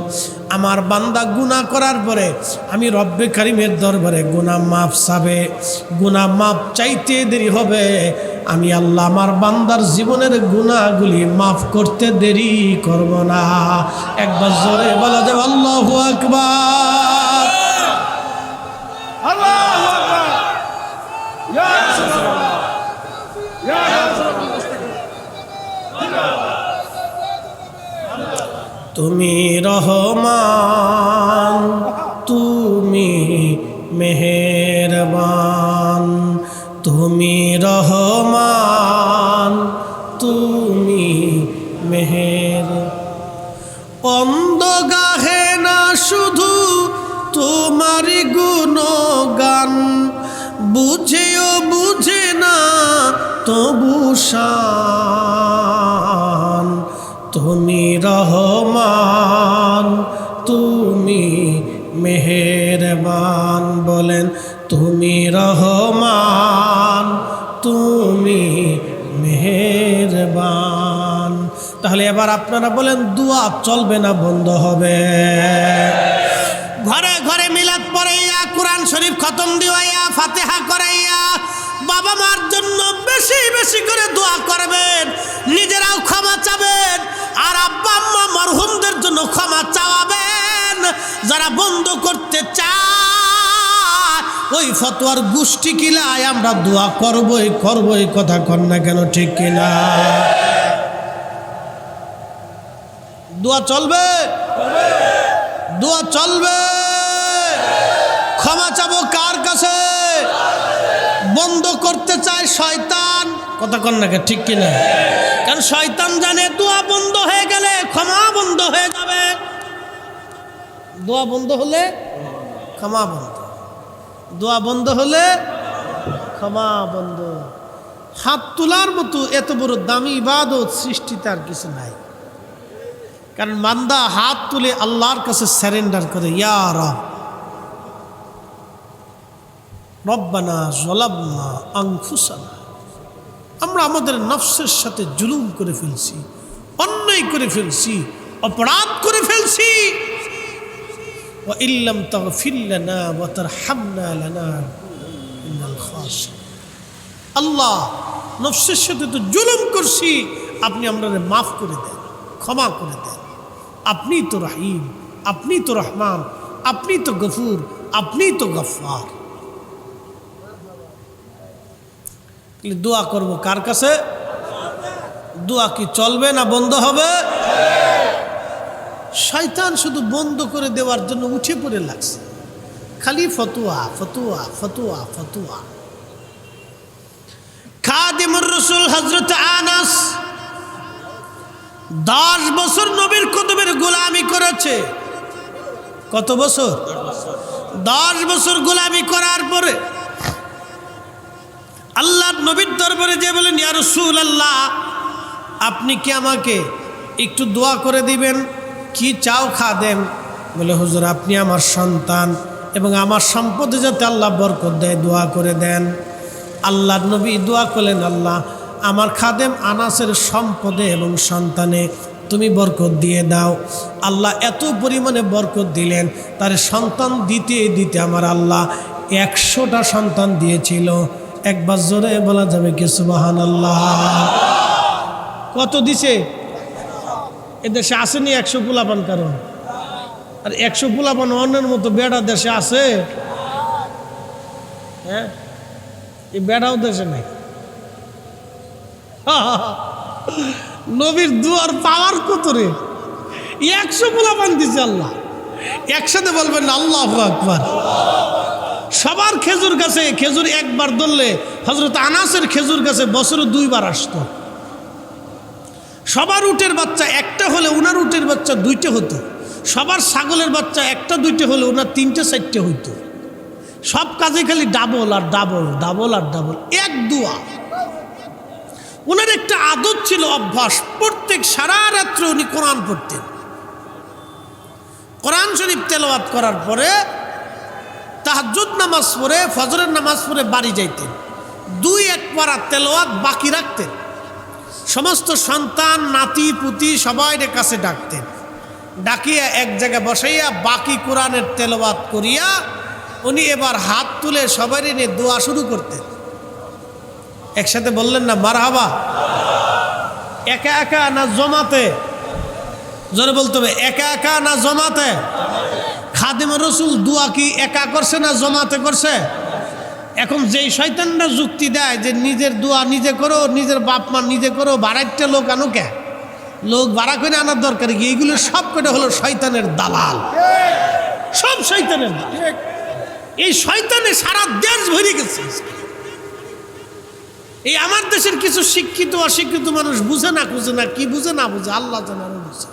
আমার বান্দা গুনাহ করার পরে আমি রব্বে কারিমের দরবারে গুনাহ মাফ চাবে, গুনাহ মাফ চাইতে দেরি হবে, আমি আল্লাহ আমার বান্দার জীবনের গুনাহগুলি মাফ করতে দেরি করব না। একবার জোরে বলা যাবে আল্লাহু আকবার। আল্লাহু আকবার। ইয়া রাসূলুল্লাহ, ইয়া রাসূলুল্লাহ। তুমি রহমান, তুমি মেহেরবান, তুমি রহমান, তুমি মেহের। অন্ধ গাহে না শুধু তোমারি গুণগান, বুঝেও বুঝে না তবু শান। তুমি রহমান, তুমি মেহেরবান, বলেন তুমি রহমান, তুমি মেহেরবান। তাহলে এবার আপনারা বলেন দোয়া চলবে না বন্ধ হবে? ঘরে ঘরে মিলাদ পড়াইয়া, কোরআন শরীফ খতম দিওয়াইয়া, ফাতিহা করাইয়া বাবা মার জন্য বেশি বেশি করে দোয়া করবেন, নিজেরাও ক্ষমা চাবেন, আর আব্বা আম্মা মরহুমদের জন্য ক্ষমা চাওয়াবেন। যারা বন্ধ করতে চায় ওই ফতোয়ার গোষ্ঠী কিলায় আমরা দোয়া করবই, কথা কন না কেন, ঠিক কিনা? দোয়া চলবে, দোয়া চলবে। ক্ষমা চাবো কার কাছে? বন্ধ করতে চায় শয়তান, কথা কন না কেন, ঠিক কিনা? কারণ শয়তান জানে দোয়া বন্ধ হয়ে গেলে ক্ষমা বন্ধ হয়ে যাবে। দোয়া বন্ধ হলে ক্ষমা বন্ধ, দোয়া বন্ধ হলে ক্ষমা বন্ধ। হাত তোলার মতো এত বড় দামি ইবাদত সৃষ্টিতে আর কিছু নাই। কারণ বান্দা হাত তুলে আল্লাহর কাছে সারেন্ডার করে, ইয়া রব, রব্বানা যালামনা আনফুসানা, আমরা আমাদের নফসের সাথে জুলুম করে ফেলছি, অন্যায় করে ফেলছি, অপরাধ করে ফেলছি। ওয়া ইল্লাম তাগফির লানা ওয়া তারহামনা লানাকুনান্না খাসিরিন। আল্লাহ, নফসের সাথে তো জুলুম করছি, আপনি আমাদের মাফ করে দেন, ক্ষমা করে দেন। আপনি তো রহিম, আপনি তো রহমান, আপনি তো গফুর, আপনি তো গফফার। দোয়া করব কার কাছে? দোয়া কি চলবে না বন্ধ হবে? শয়তান শুধু বন্ধ করে দেওয়ার জন্য উঠে পড়ে লাগছে, খালি ফতুয়া ফতুয়া ফতুয়া ফতুয়া। খাদিমুর রাসূল হযরত আনাস 10 বছর নবীর কদমের গোলামি করেছে। কত বছর? 10 বছর গোলামি করার পরে আল্লাহর নবীর দরবারে যে বলেন, ইয়া রাসূলুল্লাহ, আপনি কি আমাকে একটু দোয়া করে দিবেন? কি চাও খাদেম? বলে, হুজুর, আপনি আমার সন্তান এবং আমার সম্পদে যাতে আল্লাহ বরকত দেয় দোয়া করে দেন। আল্লাহর নবী দোয়া করলেন, আল্লাহ, আমার খাদেম আনাসের সম্পদে এবং সন্তানে তুমি বরকত দিয়ে দাও। আল্লাহ এত পরিমাণে বরকত দিলেন, তার সন্তান দিতে দিতে আমার আল্লাহ 100টা সন্তান দিয়েছিল। একবার জোরে বলা যাবে কি সুবহানাল্লাহ? কত দিছে? এদেশে আসেনি 100 পোলাপান কারণ, আর 100 পোলাপান অন্যের মতো বেড়া দেশে আছে? হ্যাঁ, এই বেড়াও দেশে নাই। নবীর দুয়ার পাওয়ার কত রে? 100 পোলাপান দিছে আল্লাহ। একসাথে বলবেন না আল্লাহু আকবার। সবার খেজুর গাছে খেজুর একবার ধরলে হযরত আনাসের খেজুর গাছে বছরে 2 বার আসতো। সবার উটের বাচ্চা একটা হলে উনার উটের বাচ্চা 2টে হতো। সবার ছাগলের বাচ্চা 1টা 2টে হলে ওনার 3টে 4টে হইতো। সব কাজে খালি ডাবল আর ডাবল, ডাবল আর ডাবল, এক দোয়া। ওনার একটা আদত ছিল, অভ্যাস, প্রত্যেক সারা রাত্রে উনি কোরআন পড়তেন। কোরআন শরীফ তেলাওয়াত করার পরে তাহাজ্জুদ নামাজ পড়ে, ফজরের নামাজ পড়ে বাড়ি যাইতেন। 2-1 পারা তেলাওয়াত বাকি রাখতেন। সমস্ত সন্তান নাতি পুতি সবাইরে কাছে ডাকতেন, ডাকিয়া এক জায়গায় বসাইয়া বাকি কোরআনের তেলাওয়াত করিয়া উনি এবার হাত তুলে সবাই নিয়ে দোয়া শুরু করতেন। একসাথে বললেন না মারহাবা? একা একা না জমাতে? জোরে বলতে হবে, একা একা না জমাতে? খাদিম রসুল দোয়া কি একা করছে না জমাতে করছে? এখন যেই শয়তানরা যুক্তি দেয় যে নিজের দোয়া নিজে করো, নিজের বাপ মা নিজে করো, বাড়াইতে লোক আনো কে, লোক ভাড়া করে আনার দরকার কি? এইগুলো সব কটা হলো শয়তানের দালাল, সব শয়তানের দালাল। এই শয়তানে সারা দেশ ভরে গেছে। এই আমার দেশের কিছু শিক্ষিত অশিক্ষিত মানুষ বুঝে না, খুঁজে না, কি বুঝে না বুঝে আল্লাহ জানে, আরো বুঝে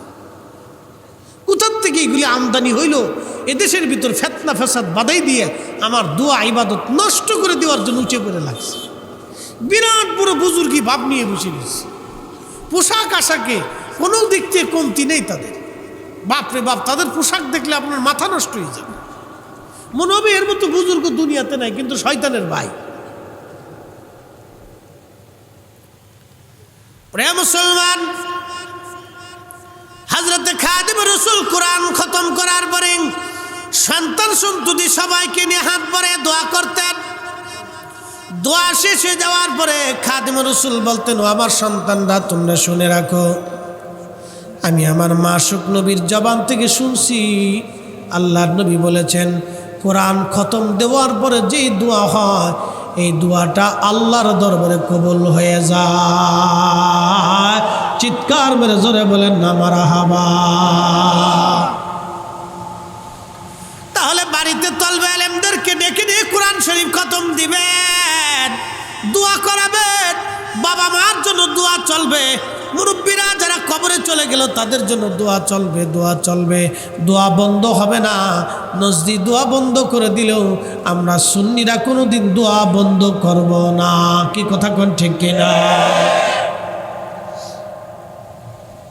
কোথার থেকে এগুলি আমদানি হইল এদেশের ভিতর ফেতনা ফেসাদ বাধাই দিয়ে আমার দোয়া ইবাদত নষ্ট করে দেওয়ার জন্য উঁচে করে লাগছে। বিরাট বড় বুজুর্গি ভাব নিয়ে বসে গেছে। পোশাক আশাকে কোনো দিক থেকে কমতি নেই তাদের। বাপরে বাপ, তাদের পোশাক দেখলে আপনার মাথা নষ্ট হয়ে যাবে, মনে হবে এর মতো বুজুর্গ দুনিয়াতে নাই, কিন্তু শয়তানের ভাই। প্রিয় মুসলমান, হযরতে খাদিম রাসূল কোরআন খতম করার পরে সন্তান সন্ততি সবাইকে নিয়ে হাত ভরে দোয়া করতেন। দোয়া শেষ হয়ে যাওয়ার পরে খাদিম রাসূল বলতেন, ও আমার সন্তানরা, তোমরা শুনে রাখো, আমি আমার মাসুক নবীর জবান থেকে শুনছি, আল্লাহর নবী বলেছেন কোরআন খতম দেওয়ার পরে যেই দোয়া হয় এই দোয়াটা আল্লাহর দরবারে কবুল হয়ে যায়। চিৎকার মেরে জোরে বলেন না মারহাবা। তাহলে বাড়িতে তলবে আলেমদেরকে ডেকে নিয়ে কোরআন শরীফ খতম দিবেন, দোয়া করাবেন, বাবা মার জন্য দোয়া চলবে, মুরব্বীরা যারা কবরে চলে গেল তাদের জন্য দোয়া চলবে, দোয়া চলবে, দোয়া বন্ধ হবে না। নজদি দোয়া বন্ধ করে দিলেও আমরা সুন্নিরা কোনোদিন দোয়া বন্ধ করব না। কি কথা কোন ঠিক কিনা?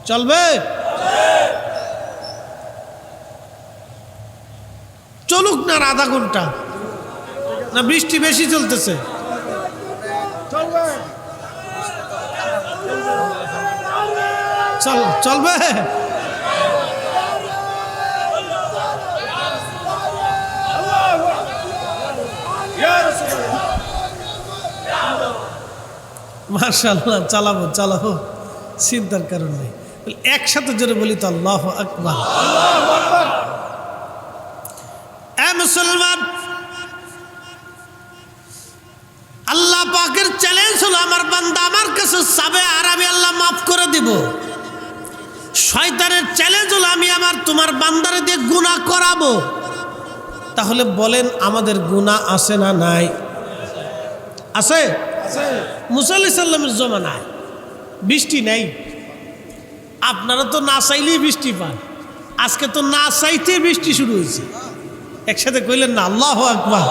চলবে? চলুক না আধা ঘন্টা, না বৃষ্টি বেশি চলতেছে? চলবে? মাশাআল্লাহ, চালাবো, চিন্তার কারণ নেই। একসাথে জোরে বলি তো আল্লাহু আকবার। এ মুসলমান, আল্লাহ পাকের চ্যালেঞ্জ হলো আমার বান্দা আমার কাছে চাবে আর আমি আল্লাহ মাফ করে দিব। শয়তানের চ্যালেঞ্জ হলো আমি তোমার বান্দারে দিয়ে গুনাহ করাবো। তাহলে বলেন আমাদের গুনাহ আছে না নাই? আছে। মুসা আলাইহিস সালামের জমানায় বৃষ্টি নেই, আপনারা তো না চাইলেই বৃষ্টি পান, আজকে তো না চাইতে বৃষ্টি শুরু হয়েছে। একসাথে কইলেন না আল্লাহু আকবার।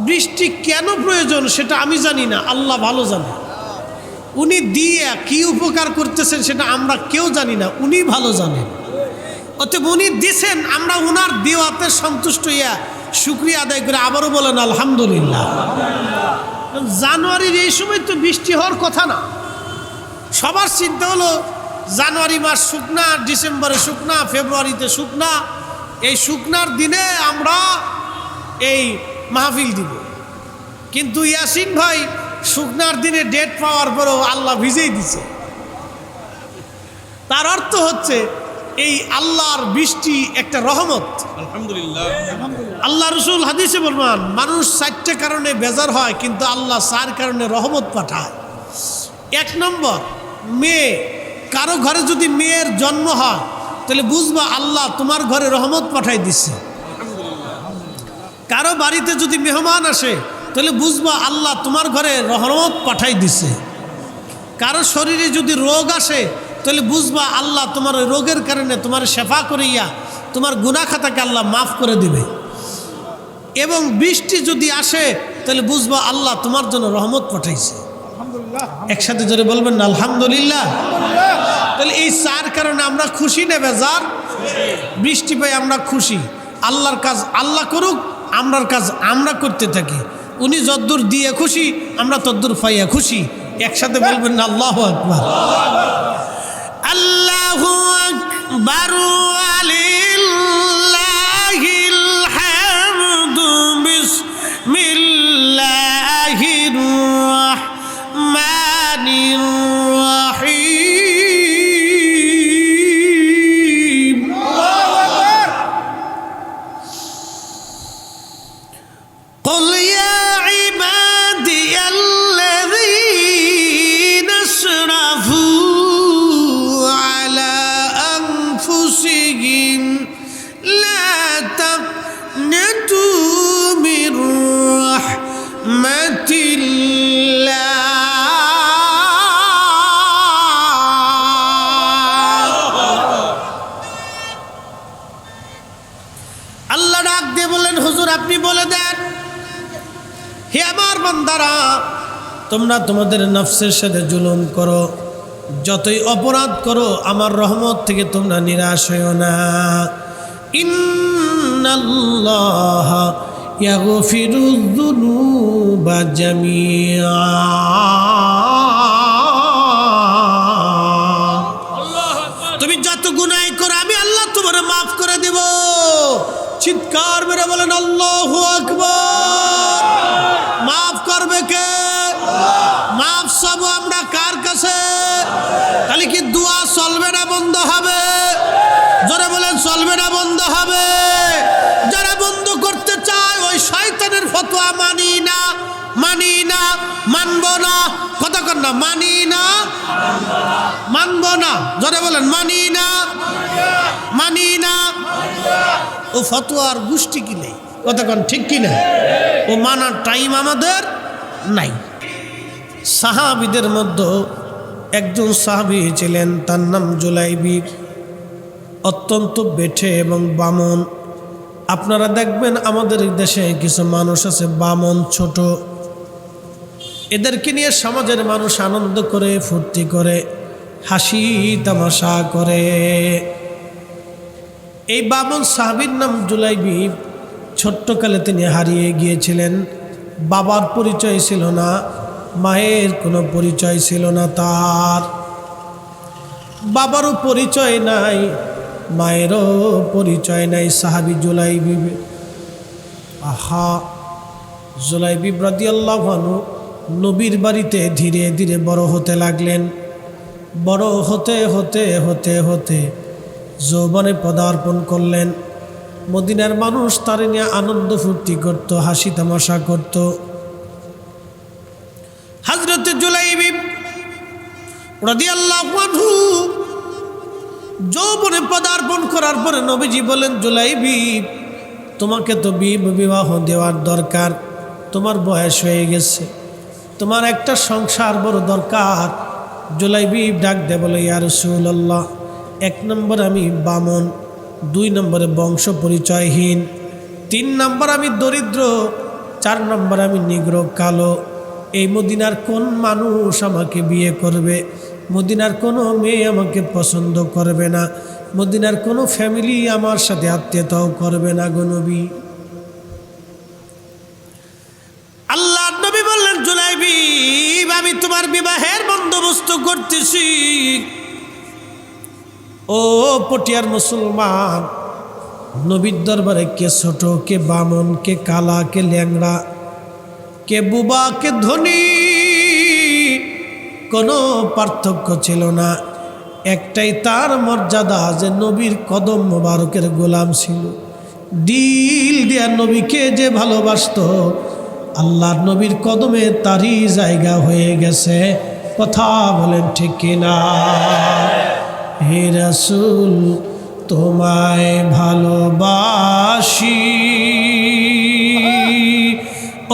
বৃষ্টি কেন প্রয়োজন সেটা আমি জানি না, আল্লাহ ভালো জানে। উনি দিয়ে কি উপকার করতেছেন সেটা আমরা কেউ জানি না, উনি ভালো জানেন। অতএব উনি দিছেন, আমরা উনার দেওয়াতে সন্তুষ্ট হইয়া শুকরিয়া আদায় করে আবারও বলেন আলহামদুলিল্লাহ। জানুয়ারির এই সময় তো বৃষ্টি হওয়ার কথা না। সবার চিন্তা হলো জানুয়ারি মাস শুকনা, ডিসেম্বরে শুকনা, ফেব্রুয়ারিতে শুকনা, এই শুকনার দিনে আমরা এই মাহফিল দিব। কিন্তু ইয়াসিন ভাই শুকনার দিনে ডেট পাওয়ার পরেও আল্লাহ ভিজেই দিছে। তার অর্থ হচ্ছে এই আল্লাহর বৃষ্টি একটা রহমত। আলহামদুলিল্লাহ। আল্লাহ রসুল হাদিসে বলমান, মানুষ 4টে কারণে বেজার হয় কিন্তু আল্লাহ 4 কারণে রহমত পাঠায়। 1 নম্বর, মেয়ে। কারো ঘরে যদি মেয়ের জন্ম হয় তাহলে বুঝবা আল্লাহ তোমার ঘরে রহমত পাঠাই দিচ্ছে। কারো বাড়িতে যদি মেহমান আসে তাহলে বুঝবা আল্লাহ তোমার ঘরে রহমত পাঠাই দিছে। কারো শরীরে যদি রোগ আসে তাহলে বুঝবা আল্লাহ তোমার ওই রোগের কারণে তোমার শেফা করিয়া তোমার গুনাহ খাতাকে আল্লাহ মাফ করে দিবে। এবং বৃষ্টি যদি আসে তাহলে বুঝবা আল্লাহ তোমার জন্য রহমত পাঠাইছে। একসাথে জোরে বলবেন না আলহামদুলিল্লাহ। তাহলে এই 4 কারণে আমরা খুশি না বেজার? বৃষ্টি পাই আমরা খুশি। আল্লাহর কাজ আল্লাহ করুক, আমরার কাজ আমরা করতে থাকি। উনি যদ্দূর দিয়ে খুশি, আমরা তদ্দূর পাইয়া খুশি। একসাথে বলবেন না আল্লাহু আকবার। আল্লাহু আকবার ওয়ালিল্লাহিল হামদু বিসমিল্লাহির রাহমানির রাহিম। قل يا عبادي الذين اسرفوا على أنفسهم لا تقنطوا من رحمة الله। আল্লাহ ডাক দিয়ে বলেন, হুজুর আপনি বলে দেন, হে আমার বান্দারা, তোমরা তোমাদের নফসের সাথে জুলুম করো, যতই অপরাধ করো, আমার রহমত থেকে তোমরা নিরাশ হইও না। ইন্নাল্লাহা ইয়াগফিরুয যুনুবা জামিআ। তুমি যত গুনাহ করো আমি আল্লাহ তোমার মাফ করে দেব। চিৎকার মেরে বলেন আল্লাহু আকবার। মাফ করবে কে? মাফ সব আমরা কার কাছে? তাহলে কি দোয়া চলবে না বন্ধ হবে? যারা বলেন চলবে না বন্ধ হবে। যারা বন্ধ করতে চায় ওই শয়তানের ফতোয়া মানি না, মানি না, মানব না। কতক্ষণ না মানি না, মানব না। যারা বলেন মানি না, মানি না। ও ফতোয়ার গোষ্ঠী কি নেই, কতক্ষণ ঠিক কি না? ও মানার টাইম আমাদের নাই। সাহাবীদের মধ্যে একজন সাহাবী ছিলেন, তার নাম জুলাইবি। অত্যন্ত বেঠে এবং বামন। আপনারা দেখবেন আমাদের দেশে কিছু মানুষ আছে বামন, ছোট, এদেরকে নিয়ে সমাজের মানুষ আনন্দ করে, ফুর্তি করে, হাসি তামাশা করে। এই বামন সাহাবীর নাম জুলাইবি। ছোট্টকালে তিনি হারিয়ে গিয়েছিলেন। বাবার পরিচয় ছিল না, মায়ের কোনো পরিচয় ছিল না। তার বাবারও পরিচয় নাই, মায়েরও পরিচয় নাই। সাহাবী জুলাইবি। আহা, জুলাইবি রাদিয়াল্লাহু আনহু নবীর বাড়িতে ধীরে ধীরে বড় হতে লাগলেন। বড় হতে হতে হতে হতে যৌবনে পদার্পণ করলেন। মদিনার মানুষ তার নিয়ে আনন্দ ফুর্তি করত, হাসি তামাশা করত। হযরত জুলাইবি রাদিয়াল্লাহু আনহু যৌবনে পদার্পণ করার পরে নবীজি বলেন, জুলাইবি তোমাকে তো বিবাহ দেওয়ার দরকার, তোমার বয়স হয়ে গেছে, তোমার একটা সংসার বড় দরকার। জুলাইবি ডাক দে বলে, ইয়া রাসূলুল্লাহ, 1 নম্বর আমি বামন, 2 নম্বরে বংশ পরিচয়হীন, 3 নম্বর আমি দরিদ্র, 4 নম্বর আমি নিগ্রো কালো। এই মদিনার কোন মানুষ আমাকে বিয়ে করবে? মদিনার কোনো মেয়ে আমাকে পছন্দ করবে না, মদিনার কোনো ফ্যামিলি আমার সাথে আত্মীয়তাও করবে না গো নবী। আল্লাহ নবী বললেন, জুলাইবি আমি তোমার বিবাহের বন্দোবস্ত করতেছি। ও পটিয়ার মুসলমান, নবীর দরবারে কে ছোট, কে বামন, কে কালা, কে ল্যাংড়া, কে বুবা, কে ধনী, কোনো পার্থক্য ছিল না। একটাই তার মর্যাদা, যে নবীর কদম মোবারকের গোলাম ছিল। দিল দিয়া নবীকে যে ভালোবাসতো, আল্লাহর নবীর কদমে তারই জায়গা হয়ে গেছে। কথা বলেন ঠিক কিনা? হে রাসূল তোমায় ভালোবাসি,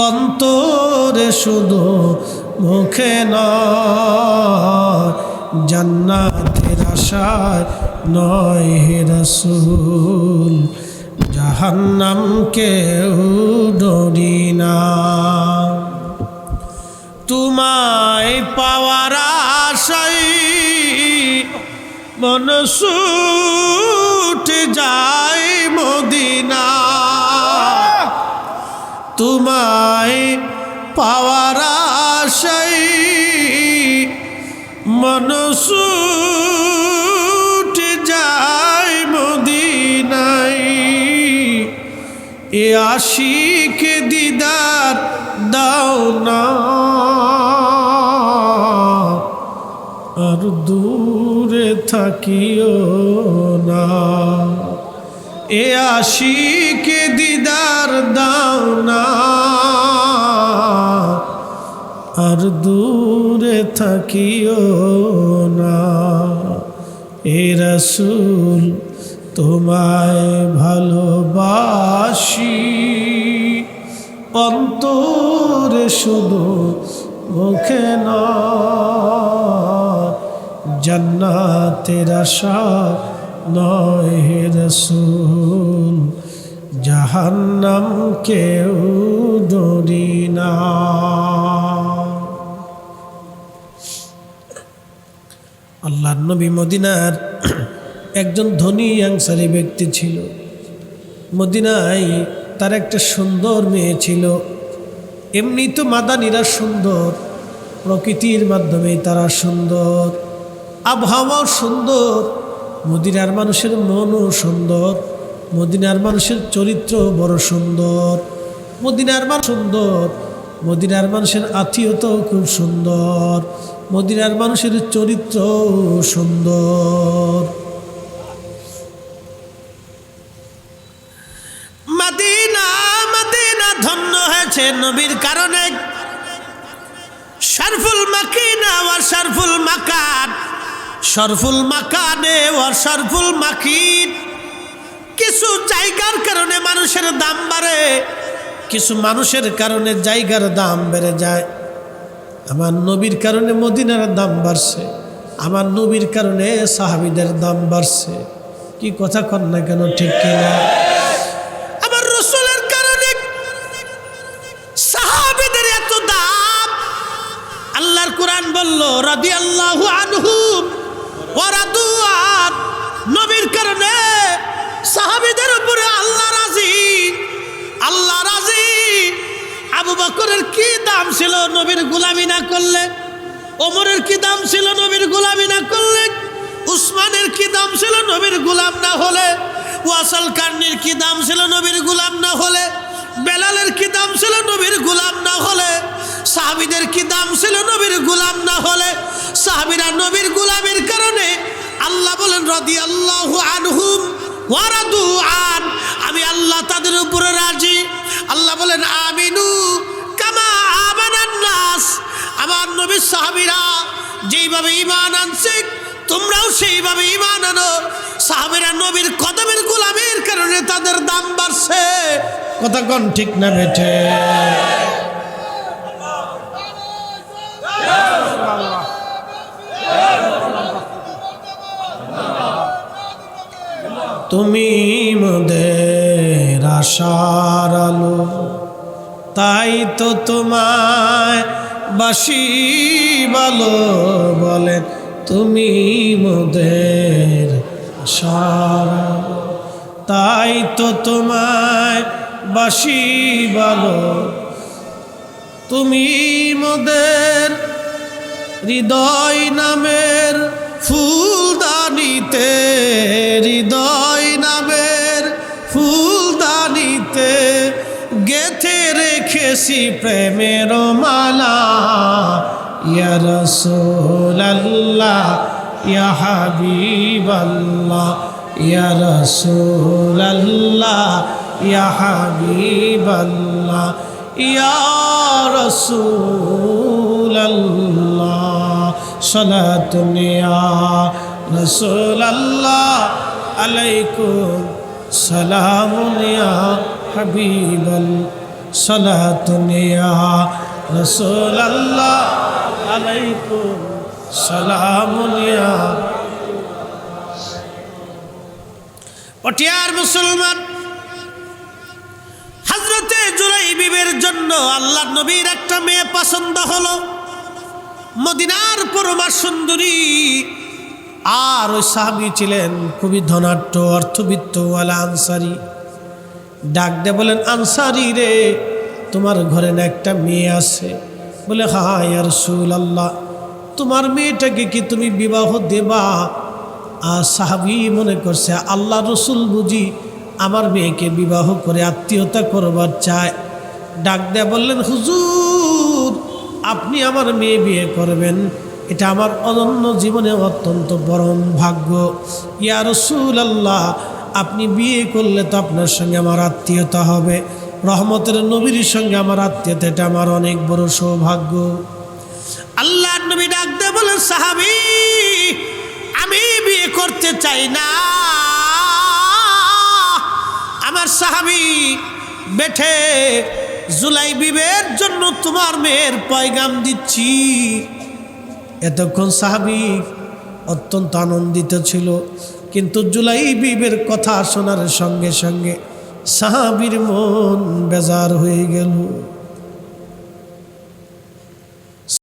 অন্তরে শুধু, মুখে নয়, জান্নাতের আশায় নয় হে রাসূল, জাহান্নাম কেউ ডরি না। তোমায় পাওয়ার আশায় মন ছুটে যায় মদিনা, তোমায় পাওয়ার আশায় মন ছুটে যায় মদিনায়, এ আশিক দিদার দাও না, আর দূরে থাকিও না। এ আশিক দিদার দাও না, আর দূরে থাকিও না। এ রাসূল তোমায় ভালোবাসি, অন্তরে শুধু মুখে না। জান্নাতের আশা নয় হে রাসূল, জাহান্নাম কেউ ডরি না। আল্লাহর নবী মদিনার একজন ধনী আনসারী ব্যক্তি ছিল। মদিনায় তার একটা সুন্দর মেয়ে ছিল। এমনি তো মাদানীরা সুন্দর, প্রকৃতির মাধ্যমে তারা সুন্দর, আবহাওয়াও সুন্দর, মদিনার মানুষের মনও সুন্দর, মদিনার মানুষের চরিত্র বড় সুন্দর, মদিনার মানুষ সুন্দর, মদিনার মানুষের আত্মীয়তাও খুব সুন্দর, মদিনার মানুষের চরিত্র সুন্দর। মদিনা মদিনা ধন্য হয়েছে নবীর কারণে। শরফুল মাকিনা ওয়া শরফুল মাকান, শরফুল মাকানে ওয়া শরফুল মাকিন। কিছু জায়গার কারণে মানুষের দাম বাড়ে, কিছু মানুষের কারণে জায়গার দাম বেড়ে যায়। আমার নবীর কারণে মদিনার দাম বাড়ছে, আমার নবীর কারণে সাহাবীদের দাম বাড়ছে। কি কথা কন না কেন, ঠিক কিনা? আমার রাসূলের কারণে সাহাবীদের এত দাম। আল্লাহর কোরআন বলল রাদিয়াল্লাহু আনহুম ওয়া রাদু আন। নবীর কারণে সাহাবীদের উপরে আল্লাহ রাজি, আল্লাহ রাজি। আবু বকরের কি দাম ছিল নবীর গোলামি না করলে? ওমরের কি দাম ছিল নবীর গোলামি না করলে? উসমানের কি দাম ছিল নবীর গোলাম না হলে? ওয়াসাল কারনির কি দাম ছিল নবীর গোলাম না হলে? বেলালের কি দাম ছিল নবীর গোলাম না হলে? সাহাবীদের কি দাম ছিল নবীর গোলাম না হলে? সাহাবীরা নবীর গোলামের কারণে আল্লাহ বলেন রাদিয়াল্লাহু আনহুম ওয়া রাদু আন। আমি আল্লাহ তাদের উপরে রাজি। আল্লাহ বলেন আমিনু কামা আমানান নাস। আমার নবীর সাহাবীরা যেইভাবে ঈমান আনছে তোমরাও সেইভাবে ঈমান আনো। সাহাবীরা নবীর কদমের গোলামের কারণে তাদের দাম বাড়ছে। কথা কোন ঠিক না বেঠে? তুমি মোদের আশার আলো, তাই তো তোমায় বাসি ভালো বলেন। তুমি মোদের আশার আলো, তাই তো তোমায় বাসি ভালো। তুমি মোদের হৃদয় নামের ফুলদানিতে, হৃদয় নামের ফুলদানিতে গেথে রেখেছি প্রেমের মালা। ইয়া রাসূলাল্লাহ ইয়া হাবিবাল্লাহ, ইয়া রাসূলাল্লাহ ইয়া হাবিবাল্লাহ, ইয়া রাসূলাল্লাহ। সালাতুন ইয়া রাসূলাল্লাহ আলাইকুম সালামুন ইয়া হাবিবাল্লাহ। সালাতুন ইয়া রাসূলাল্লাহ আলাইকুম সালামুন ইয়া। পটিয়ার মুসলমান, হযরতে জুরাইবিবের জন্য আল্লাহর নবীর একটা মেয়ে পছন্দ হলো, মদিনার পরমা সুন্দরী। আর ওই সাহাবী ছিলেন খুবই ধনাঢ্য, অর্থবিত্তওয়ালা আনসারী। ডাক দে বলেন, আনসারী রে, তোমার ঘরে না একটা মেয়ে আছে? বলে হ্যাঁ ইয়া রাসূলুল্লাহ। তোমার মেয়েটাকে কি তুমি বিবাহ দেবা? আর সাহাবী মনে করছে আল্লাহ রসুল বুঝি আমার মেয়েকে বিবাহ করে আত্মীয়তা করবার চায়। ডাক দেয়া বললেন, হুজুর আপনি আমার মেয়ে বিয়ে করবেন, এটা আমার অনন্য জীবনে অত্যন্ত পরম ভাগ্য। ইয়া রাসূলুল্লাহ, আপনি বিয়ে করলে তো আপনার সঙ্গে আমার আত্মীয়তা হবে, রহমতের নবীর সঙ্গে আমার আত্মীয়তা, এটা আমার অনেক বড় সৌভাগ্য। আল্লাহর নবী ডাক দিয়ে বলেন, সাহাবী আমি বিয়ে করতে চাই না। আমার সাহাবী বেঠে জুলাইবিবের জন্য তোমার মেয়ের পয়গাম দিচ্ছি। এতক্ষণ সাহাবী অত্যন্ত আনন্দিত ছিল, কিন্তু জুলাইবিবের কথা শোনার সঙ্গে সঙ্গে সাহাবীর মন বেজার হয়ে গেল।